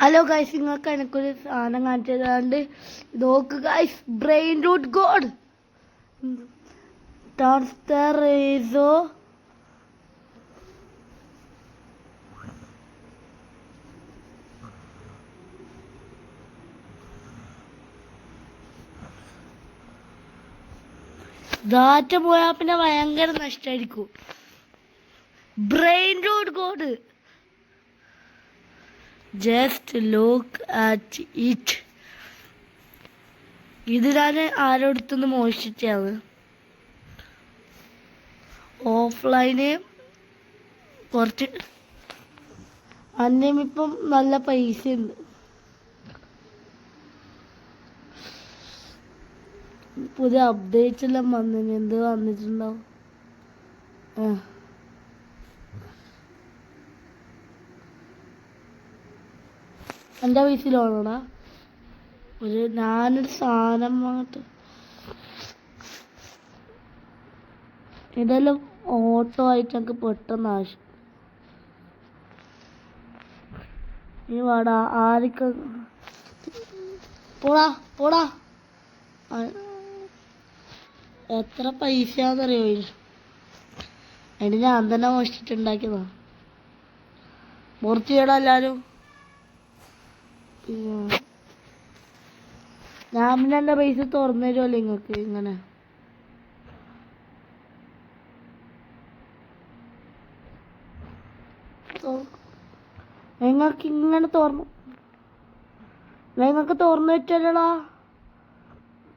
Hello guys, നിങ്ങൾക്ക് എനിക്കൊരു സാധനം കാണിച്ചു തരാണ്ട് നോക്ക് ഗൈസ്. ബ്രെയിൻ റൂട്ട് ഗോഡ് ടർസ്റ്ററേസോ ഡാറ്റ പോയാൽ പിന്നെ ഭയങ്കര നഷ്ടമായിരിക്കും. Brain root god, just look at it. ഇത് ഞാൻ ആരോടത്തുനിന്ന് മോഷിച്ചാണ്. ഓഫ്ലൈന് കുറച്ച് അന്യമിപ്പം നല്ല പൈസ ഉണ്ട്. പുതിയ അപ്ഡേറ്റ്സ് എല്ലാം വന്നിന്. എന്ത് വന്നിട്ടുണ്ടാവും? എൻ്റെ പൈസയിലാണോടാ ഞാനൊരു സാധനം വാങ്ങട്ടെ. ഇതെല്ലാം ഓട്ടോ ആയിട്ട് ഞങ്ങൾക്ക് പെട്ടെന്ന് ആവശ്യം. ഈ വാടാ, ആരൊക്കെ പോടാ പോടാ. എത്ര പൈസയാണെന്നറിയോ? അതിന് ഞാൻ തന്നെ മോഷിച്ചിട്ടുണ്ടാക്കിയതാ. മുറിച്ച് ചെയ്യണം എല്ലാവരും. ഞാൻ പിന്നെ എൻ്റെ പൈസ തുറന്നു തരുമല്ലോ നിങ്ങൾക്ക്. ഇങ്ങനെ നിങ്ങൾക്ക് ഇങ്ങനെ നിങ്ങൾക്ക് തുറന്നു വെച്ചല്ലോടാ.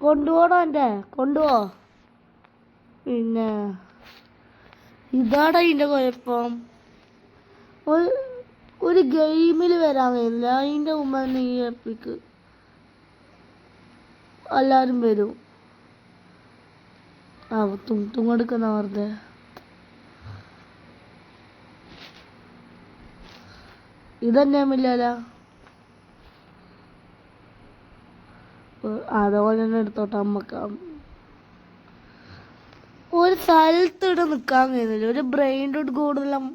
കൊണ്ടുപോകണോ? എൻ്റെ കൊണ്ടുപോ. പിന്നെ ഇതാടാ ഇതിൻ്റെ കുഴപ്പം. ഒരു ഗെയിമിൽ വരാൻ കഴിയില്ല. അതിൻ്റെ മുമ്പ് തന്നെ ഈ എപ്പിക്ക് എല്ലാവരും വരും. തുങ്ങെടുക്കുന്ന വെറുതെ. ഇതന്നെയാമില്ലല്ലോ. അതുപോലെ തന്നെ എടുത്തോട്ടെ. അമ്മക്ക് ഒരു സ്ഥലത്ത് ഇവിടെ നിൽക്കാൻ കഴിയുന്നില്ല. ഒരു ബ്രെയിൻ റൂട്ട് കൂടുതലും